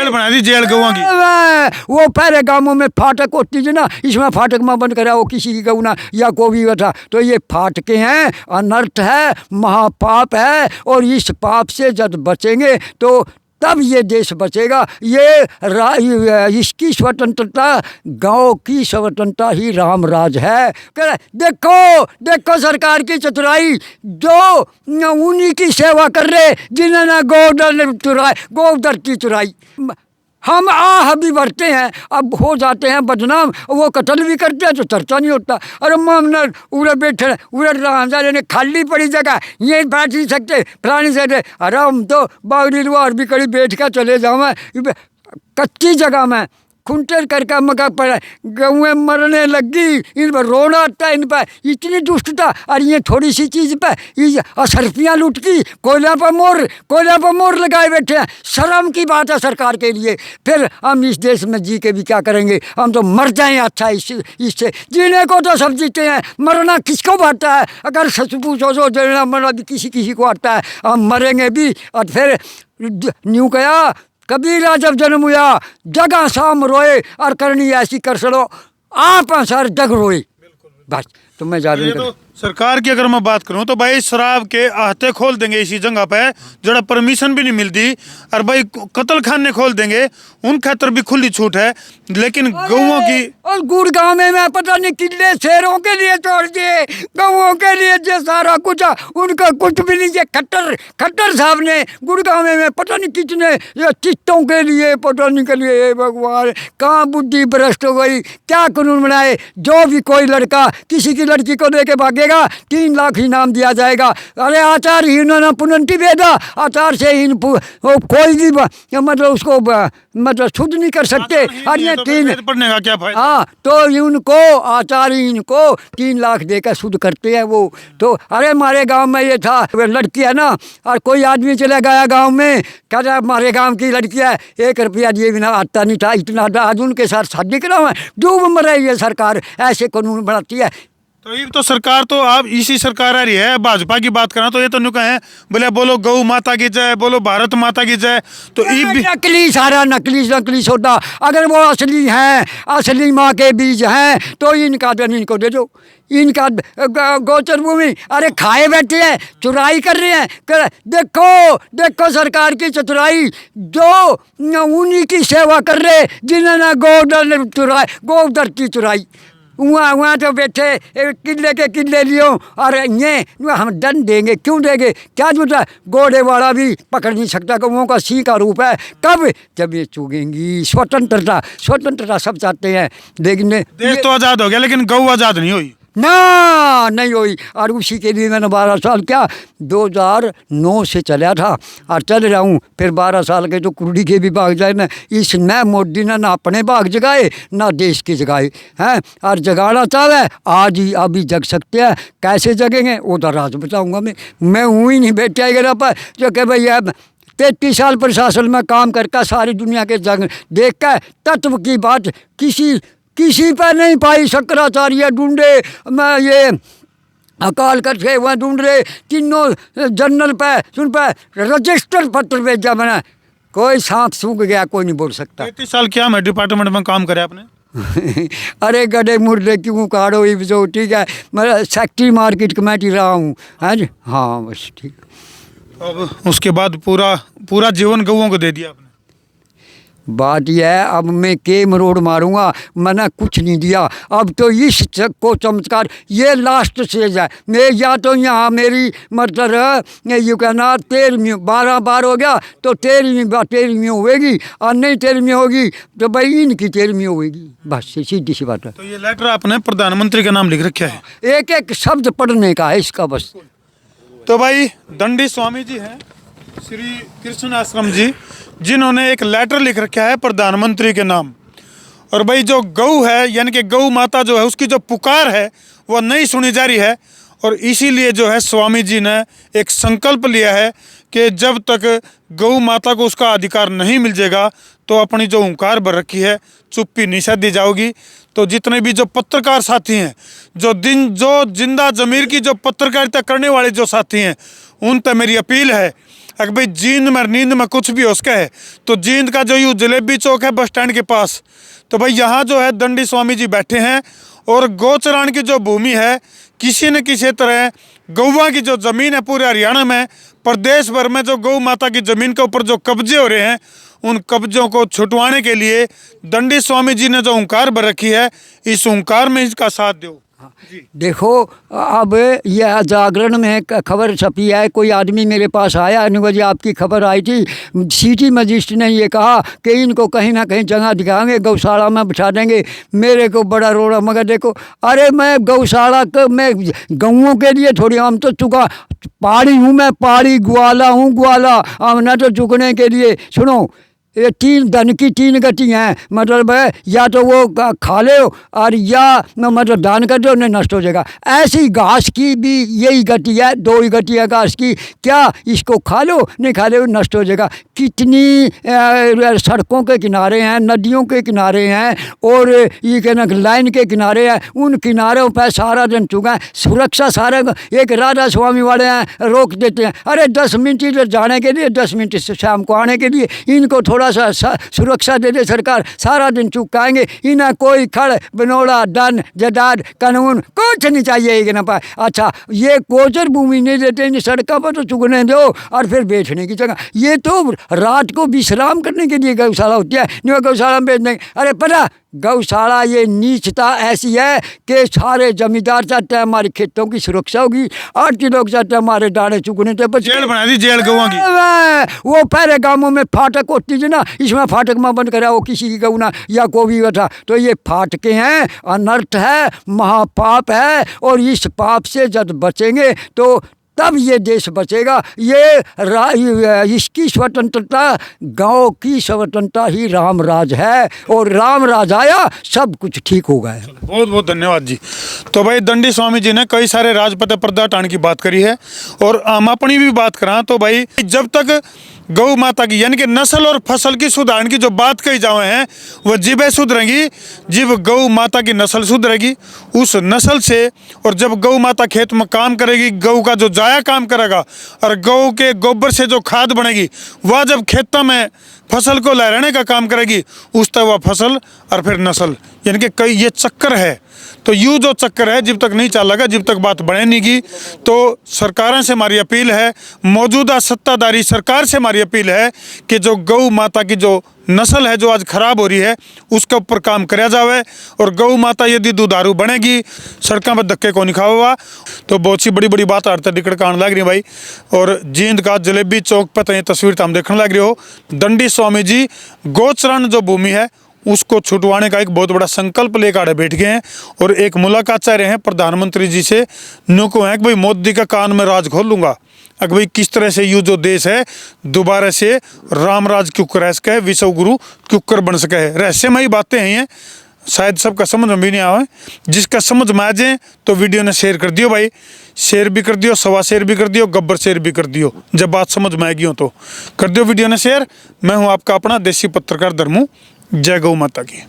Jail बना दी, jail गौओं की। वो पहले गांवों में फाटक होती थी ना, इसमें फाटक में बंद करा वो किसी की गऊ ना या को भी बैठा। तो ये फाटके हैं, अनर्थ है, महापाप है। और इस पाप से जब बचेंगे तो तब ये देश बचेगा। इसकी स्वतंत्रता, गांव की स्वतंत्रता ही राम राज है। देखो देखो सरकार की चतुराई, जो उन्हीं की सेवा कर रहे जिन्होंने गोदर की चुराई। हम भी बढ़ते हैं, अब हो जाते हैं बदनाम, वो कत्ल भी करते हैं तो चर्चा नहीं होता। अरे मामला उड़े बैठे उड़े ने खाली पड़ी जगह ये बैठ नहीं सकते फलानी से। अरे हम तो बागरी रुआर भी कड़ी बैठ कर चले जाओ, कच्ची जगह में खुंटेर करके मका पड़ा, गौएं मरने लगी, इन पर रोना आता है, इन पर इतनी दुष्टता। और ये थोड़ी सी चीज़ पर असरफियाँ लुट की, कोयला पर मोर लगाए बैठे हैं। शर्म की बात है सरकार के लिए। फिर हम इस देश में जी के भी क्या करेंगे, हम तो मर जाएं। अच्छा इससे जीने को तो सब जीते हैं, मरना किसको आता है? अगर सच पूछो तो देना मरना भी किसी को आता है। हम मरेंगे भी। और फिर न्यू कहा कबीरा जब जन्म हुआ जगह शाम रोए, और करनी ऐसी कर सलो आप सर जग रोए। बस तो मैं जा रही हूँ। सरकार की अगर मैं बात करूं तो भाई शराब के आहते खोल देंगे इसी जगह पे जरा परमिशन भी नहीं मिलती, और भाई कत्ल खाने खोल देंगे, उन खातर भी खुली छूट है। लेकिन गौओं की और गुड़गांव में मैं पता नहीं कितने शेरों के लिए छोड़ दिए, गौओं के लिए जो सारा कुछ उनका कुछ भी नहीं। खट्टर साहब ने गुड़गांव में पता नहीं कितने चित्तों के लिए पता नहीं के लिए, भगवान कहाँ बुद्धि भ्रष्ट हो गई। क्या कानून बनाए, जो भी कोई लड़का किसी की लड़की को लेके भागेगा 3 लाख इनाम दिया जाएगा। अरे आचारहीन न पुनंति वेदा, आचार से हीन कोई भी मतलब उसको मतलब शुद्ध नहीं कर सकते। और ये 3 पढ़ने का क्या फायदा? हाँ, तो उनको आचारहीन को 3 लाख देकर शुद्ध करते हैं वो। तो अरे हमारे गांव में ये था, लड़की है ना, और कोई आदमी चला गया गांव में, कह रहा हमारे गांव की लड़की है, 1 रुपया दिए बिना आता नहीं था, इतना आज उनके साथ शादी कराओ। डूब मर रही है सरकार, ऐसे कानून बनाती है। तो ये तो सरकार तो आप इसी सरकार आ रही है। भाजपा की बात करा तो ये तो न्यू कहे बोले बोलो गौ माता की जय, बोलो भारत माता की जय। तो नकली, सारा नकली सोटा। अगर वो असली हैं, असली माँ के बीज हैं तो इनका इनको दे दो। इनका गोचर भूमि अरे खाए बैठे हैं, चुराई कर रहे हैं। देखो सरकार की चतुराई, जो उन्हीं की सेवा कर रहे जिन्होंने गोदर की चुराई। वहाँ तो बैठे किले के किले लियो, और ये हम दंड देंगे, क्यों देंगे? क्या जूता घोड़े वाला भी पकड़ नहीं सकता, गौओं का सिंह का रूप है। कब? जब ये चुगेंगी। स्वतंत्रता सब चाहते हैं, लेकिन देश तो आज़ाद हो गया लेकिन गौ आज़ाद नहीं हुई ना, नहीं हुई। और उसी के लिए मैंने 12 साल क्या 2009 से चला था और चल रहा हूँ। फिर 12 साल के तो कुड़ी के भी भाग जाए ना, इसमें मोदी ने ना अपने भाग जगाए ना देश की जगाए हैं। और जगाना चाहे आज ही अभी जग सकते हैं, कैसे जगेंगे वो तो राज बताऊँगा। मैं हूँ ही नहीं बैठा गिरा पर जो कि भाई अब 33 साल प्रशासन में काम करके सारी दुनिया के जग देख कर तत्व की बात किसी पर नहीं पाई। शंकराचार्य ढूंढे, मैं ये अकाल करके वह ढूंढ रहे, तीनों जनरल पे सुन पे रजिस्टर पत्र भेजा मैंने, कोई सांप सूख गया, कोई नहीं बोल सकता। 33 साल क्या मैं डिपार्टमेंट में काम करे आपने? अरे गधे मुर्दे क्यों काढ़ो, ये जो ठीक है, मैं सेक्रेटरी मार्केट कमेटी रहा हूँ। हाँ जी, हाँ बस ठीक। अब उसके बाद पूरा जीवन गौओं को दे दिया आपने। बात यह है, अब मैं के मरोड़ मारूंगा, मैंने कुछ नहीं दिया। अब तो इस को चमत्कार ये लास्ट स्टेज है। मैं या तो यहाँ मेरी मतलब ये कहना 13वीं 12 बार हो गया तो 13वीं होगी, और नहीं 13वीं होगी तो भाई इनकी 13वीं होगी। बस सीधी सी बात है। तो ये लेटर आपने प्रधानमंत्री का नाम लिख रखा है, एक शब्द पढ़ने का है इसका बस। तो भाई दंडी स्वामी जी हैं, श्री कृष्ण आश्रम जी, जिन्होंने एक लेटर लिख रखा है प्रधानमंत्री के नाम। और भाई जो गौ है यानी कि गौ माता जो है उसकी जो पुकार है वो नहीं सुनी जा रही है। और इसीलिए जो है स्वामी जी ने एक संकल्प लिया है कि जब तक गौ माता को उसका अधिकार नहीं मिल जाएगा तो अपनी जो हुंकार भर रखी है चुप्पी नहीं सधी जाओगी। तो जितने भी जो पत्रकार साथी हैं, जो जिंदा जमीर की जो पत्रकारिता करने वाले जो साथी हैं, उन पर मेरी अपील है, अगर भाई जींद में नींद में कुछ भी हो सके है तो जींद का जो यूँ जलेबी चौक है बस स्टैंड के पास, तो भाई यहाँ जो है दंडी स्वामी जी बैठे हैं और गौचरान की जो भूमि है किसी न किसी तरह गौवा की जो ज़मीन है पूरे हरियाणा में प्रदेश भर में जो गौ माता की ज़मीन के ऊपर जो कब्जे हो रहे हैं उन कब्जों को छुटवाने के लिए दंडी स्वामी जी ने जो ओंकार भर रखी है इस ओंकार में इसका साथ दो। देखो अब यह जागरण में खबर छपी है, कोई आदमी मेरे पास आया, अनुगा जी आपकी खबर आई थी, सिटी मजिस्ट्रेट ने ये कहा कि इनको कहीं ना कहीं जगह दिखाएंगे, गौशाला में बिठा देंगे। मेरे को बड़ा रोड़ा, मगर देखो अरे मैं गौशाला मैं गऊओं के लिए थोड़ी, हम तो चुका पहाड़ी हूँ, मैं पहाड़ी ग्वाला हूँ, ग्वाला हम न तो चुकने के लिए। सुनो ये तीन धन की तीन गति हैं, मतलब है या तो वो खा लो और या मतलब दान कर दो, नहीं नष्ट हो जाएगा। ऐसी घास की भी यही गति है, दो ही गति है घास की, क्या इसको खा लो नहीं खा लो नष्ट हो जाएगा। कितनी सड़कों के किनारे हैं, नदियों के किनारे हैं और ये कहना लाइन के किनारे हैं, उन किनारों पर सारा दिन चुका है। सुरक्षा सारे एक राधा स्वामी वाले हैं रोक देते हैं, अरे 10 मिनट इधर जाने के लिए 10 मिनट शाम को आने के लिए, इनको थोड़ा सा सुरक्षा दे दे सरकार, सारा दिन चुकाएंगे। इन्हें कोई खड़ बनोड़ा दन जदाद कानून कुछ नहीं चाहिए कि ना पाए। अच्छा ये गोचर भूमि नहीं देते, इन सड़कों पर तो चुगने दो और फिर बेचने की जगह। ये तो रात को विश्राम करने के लिए गौशाला होती है, नहीं गौशाला में बेच देंगे। अरे पता गौशाला ये नीचता ऐसी है कि सारे जमींदार चाहते हैं हमारी खेतों की सुरक्षा होगी, आरती लोग चाहते हैं हमारे दाने चुगने थे। जेल बना दी जेल गौवा की। वो पहले गांवों में फाटक होती थी ना, इसमें फाटक में बंद करा वो किसी की गऊ ना या को भी बैठा, तो ये फाटके हैं, अनर्थ है, महापाप है। और इस पाप से जब बचेंगे तो तब ये देश बचेगा। इसकी स्वतंत्रता, गांव की स्वतंत्रता ही राम राज है, और राम राज आया सब कुछ ठीक हो गया। बहुत बहुत धन्यवाद जी। तो भाई दंडी स्वामी जी ने कई सारे राजपथ प्रदाटान की बात करी है और हम अपनी भी बात करा तो भाई जब तक गौ माता की यानी कि नस्ल और फसल की सुधारण की जो बात कही जावे हैं वह जीभें सुधरेंगी, जीव गौ माता की नस्ल सुधरेगी उस नस्ल से। और जब गौ माता खेत में काम करेगी, गौ का जो जाया काम करेगा और गौ के गोबर से जो खाद बनेगी वह जब खेतों में फसल को लहराने का काम करेगी उस तक वह फसल और फिर नस्ल, यानी कि कई ये चक्कर है। तो यूँ जो चक्कर है जब तक नहीं चलेगा, जब तक बात बढ़े नहीं की, तो सरकारों से हमारी अपील है, मौजूदा सत्ताधारी सरकार से हमारी अपील है कि जो गौ माता की जो नस्ल है जो आज खराब हो रही है उसके ऊपर काम कराया जावे। और गौ माता यदि दुधारू बनेगी, सड़कों पर धक्के को नहीं खावा, तो बहुत सी बड़ी बड़ी बात आते निकल के आने लग रही भाई। और जींद का जलेबी चौक पर तो तस्वीर तो हम देखने लग रही हो, दंडी स्वामी जी गौचरण जो भूमि है उसको छुटवाने का एक बहुत बड़ा संकल्प लेकर बैठ गए हैं। और एक मुलाकात चाह रहे हैं प्रधानमंत्री जी से, नुको है कि भाई मोदी का कान में राज खोल लूँगा, अगर भाई किस तरह से ये जो देश है दोबारा से रामराज क्यों रह सके, विश्व गुरु क्यों बन सके। रहस्यमयी बातें हैं ये, शायद सबका समझ में भी नहीं आवे। जिसका समझ में आ जाए तो वीडियो ने शेयर कर दियो भाई, शेयर भी कर दियो, सवा शेयर भी कर दियो, गब्बर शेयर भी कर दियो। जब बात समझ में आएगी हो तो कर दियो वीडियो ने शेयर। मैं हूँ आपका अपना देसी पत्रकार धर्मू। जय गौ माता की।